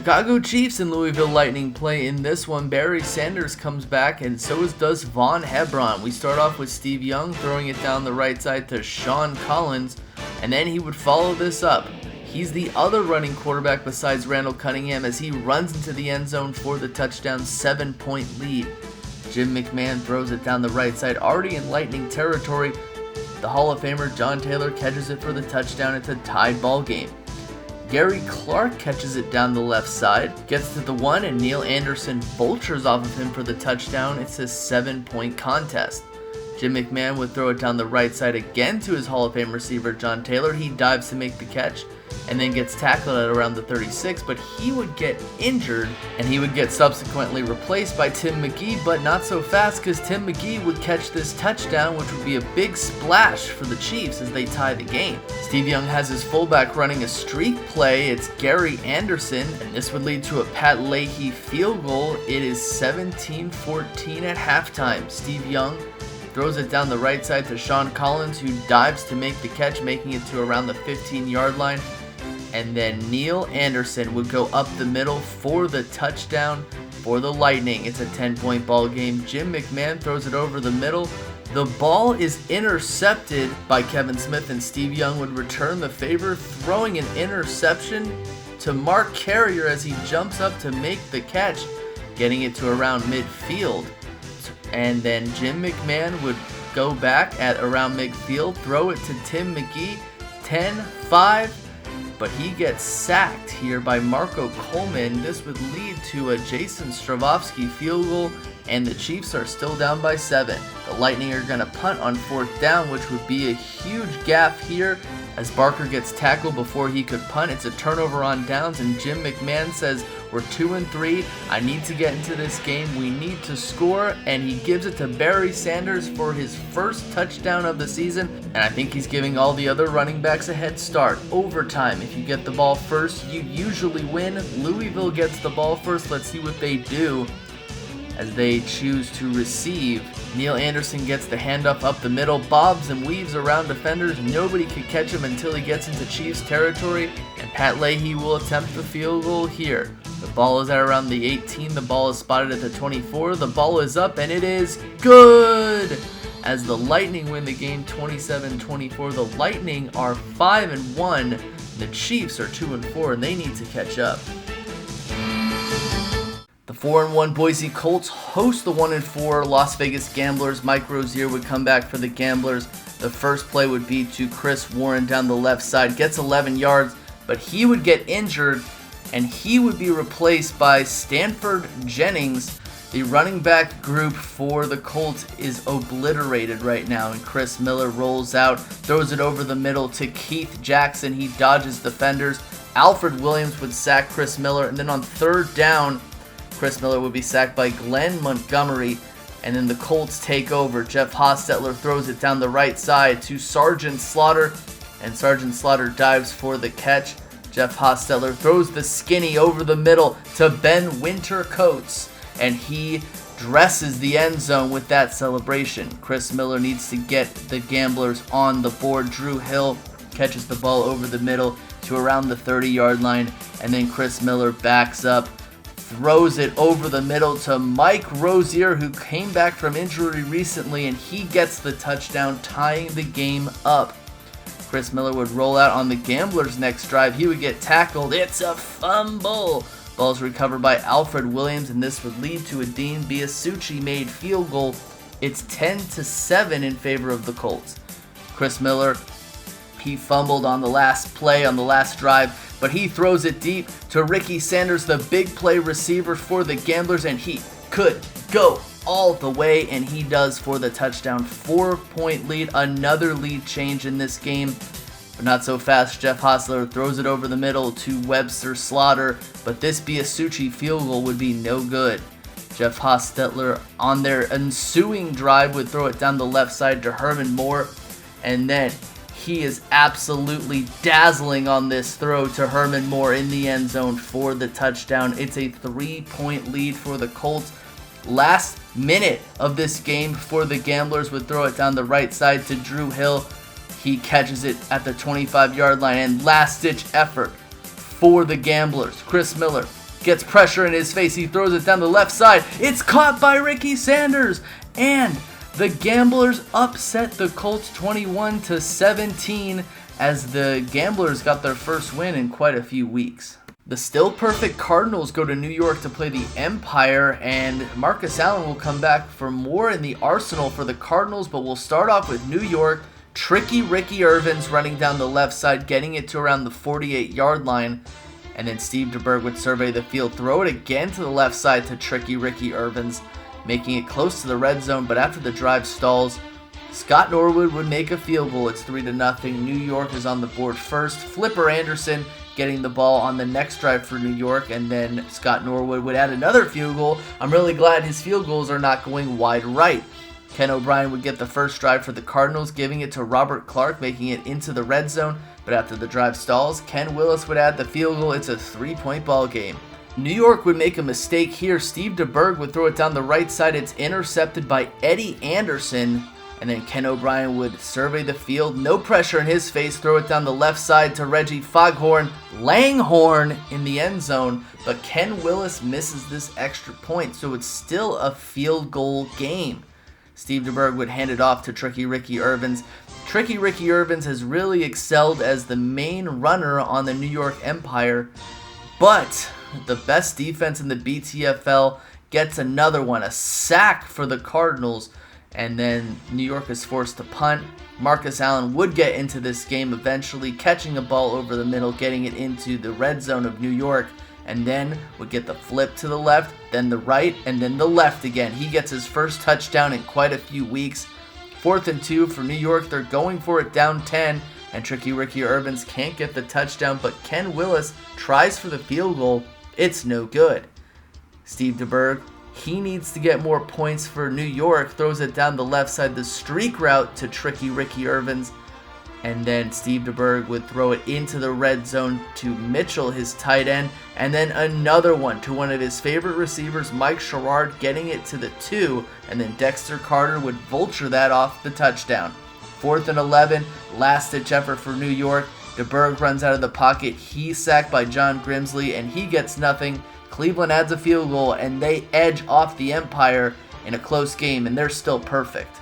Chicago Chiefs and Louisville Lightning play in this one. Barry Sanders comes back, and so does Vaughn Hebron. We start off with Steve Young throwing it down the right side to Sean Collins, and then he would follow this up. He's the other running quarterback besides Randall Cunningham as he runs into the end zone for the touchdown, 7-point lead. Jim McMahon throws it down the right side, already in Lightning territory. The Hall of Famer John Taylor catches it for the touchdown. It's a tied ball game. Gary Clark catches it down the left side, gets to the 1, and Neil Anderson vultures off of him for the touchdown. It's a 7-point contest. Jim McMahon would throw it down the right side again to his Hall of Fame receiver John Taylor. He dives to make the catch and then gets tackled at around the 36, but he would get injured and he would get subsequently replaced by Tim McGee, but not so fast because Tim McGee would catch this touchdown, which would be a big splash for the Chiefs as they tie the game. Steve Young has his fullback running a streak play. It's Gary Anderson, and this would lead to a Pat Leahy field goal. It is 17-14 at halftime. Steve Young throws it down the right side to Sean Collins, who dives to make the catch, making it to around the 15-yard line. And then Neil Anderson would go up the middle for the touchdown for the Lightning. It's a 10-point ball game. Jim McMahon throws it over the middle. The ball is intercepted by Kevin Smith, and Steve Young would return the favor, throwing an interception to Mark Carrier as he jumps up to make the catch, getting it to around midfield. And then Jim McMahon would go back at around midfield, throw it to Tim McGee, 10-5, but he gets sacked here by Marco Coleman. This would lead to a Jason Stravovsky field goal, and the Chiefs are still down by 7. The Lightning are going to punt on 4th down, which would be a huge gap here as Barker gets tackled before he could punt. It's a turnover on downs, and Jim McMahon says, "We're 2-3. I need to get into this game. We need to score." And he gives it to Barry Sanders for his first touchdown of the season. And I think he's giving all the other running backs a head start. Overtime, if you get the ball first, you usually win. Louisville gets the ball first. Let's see what they do as they choose to receive. Neil Anderson gets the handoff up the middle, bobs and weaves around defenders. Nobody could catch him until he gets into Chiefs territory, and Pat Leahy will attempt the field goal here. The ball is at around the 18. The ball is spotted at the 24. The ball is up, and it is good as the Lightning win the game 27-24. The Lightning are 5-1. The Chiefs are 2-4, and they need to catch up. The 4-1 Boise Colts host the 1-4 Las Vegas Gamblers. Mike Rozier would come back for the Gamblers. The first play would be to Chris Warren down the left side. Gets 11 yards, but he would get injured, and he would be replaced by Stanford Jennings. The running back group for the Colts is obliterated right now, and Chris Miller rolls out, throws it over the middle to Keith Jackson. He dodges defenders. Alfred Williams would sack Chris Miller, and then on 3rd down, Chris Miller would be sacked by Glenn Montgomery, and then the Colts take over. Jeff Hostetler throws it down the right side to Sergeant Slaughter, and Sergeant Slaughter dives for the catch. Jeff Hostetler throws the skinny over the middle to Ben Wintercoats, and he dresses the end zone with that celebration. Chris Miller needs to get the Gamblers on the board. Drew Hill catches the ball over the middle to around the 30-yard line, and then Chris Miller backs up, throws it over the middle to Mike Rozier, who came back from injury recently, and he gets the touchdown, tying the game up. Chris Miller would roll out on the Gamblers' next drive. He would get tackled. It's a fumble. Ball's recovered by Alfred Williams, and this would lead to a Dean Biasucci-made field goal. It's 10-7 in favor of the Colts. Chris Miller, he fumbled on the last play, on the last drive, but he throws it deep to Ricky Sanders, the big play receiver for the Gamblers, and he could go all the way, and he does for the touchdown. 4-point lead, another lead change in this game, but not so fast. Jeff Hostetler throws it over the middle to Webster Slaughter, but this Biasucci field goal would be no good. Jeff Hostetler on their ensuing drive would throw it down the left side to Herman Moore, and then he is absolutely dazzling on this throw to Herman Moore in the end zone for the touchdown. It's a 3-point lead for the Colts. Last minute of this game for the Gamblers would throw it down the right side to Drew Hill. He catches it at the 25-yard line, and last-ditch effort for the Gamblers. Chris Miller gets pressure in his face. He throws it down the left side. It's caught by Ricky Sanders. And the Gamblers upset the Colts 21-17 as the Gamblers got their first win in quite a few weeks. The still perfect Cardinals go to New York to play the Empire, and Marcus Allen will come back for more in the arsenal for the Cardinals, but we'll start off with New York. Tricky Ricky Irvins running down the left side, getting it to around the 48-yard line, and then Steve DeBerg would survey the field, throw it again to the left side to Tricky Ricky Irvins, making it close to the red zone, but after the drive stalls, Scott Norwood would make a field goal. It's 3-0. New York is on the board first. Flipper Anderson getting the ball on the next drive for New York, and then Scott Norwood would add another field goal. I'm really glad his field goals are not going wide right. Ken O'Brien would get the first drive for the Cardinals, giving it to Robert Clark, making it into the red zone, but after the drive stalls, Ken Willis would add the field goal. It's a 3-point ball game. New York would make a mistake here. Steve DeBerg would throw it down the right side. It's intercepted by Eddie Anderson, and then Ken O'Brien would survey the field. No pressure in his face. Throw it down the left side to Reggie Foghorn. Langhorn in the end zone, but Ken Willis misses this extra point, so it's still a field goal game. Steve DeBerg would hand it off to Tricky Ricky Irvins. Tricky Ricky Irvins has really excelled as the main runner on the New York Empire, but the best defense in the BTFL gets another one, a sack for the Cardinals, and then New York is forced to punt. Marcus Allen would get into this game eventually, catching a ball over the middle, getting it into the red zone of New York, and then would get the flip to the left, then the right, and then the left again. He gets his first touchdown in quite a few weeks. 4th and 2 for New York. They're going for it down 10, and Tricky Ricky Irvins can't get the touchdown, but Ken Willis tries for the field goal. It's no good. Steve DeBerg, he needs to get more points for New York, throws it down the left side, the streak route to Tricky Ricky Irvins, and then Steve DeBerg would throw it into the red zone to Mitchell, his tight end, and then another one to one of his favorite receivers, Mike Sherrard, getting it to the 2, and then Dexter Carter would vulture that off the touchdown. 4th and 11, last-ditch effort for New York. DeBerg runs out of the pocket. He's sacked by John Grimsley, and he gets nothing. Cleveland adds a field goal, and they edge off the Empire in a close game, and they're still perfect.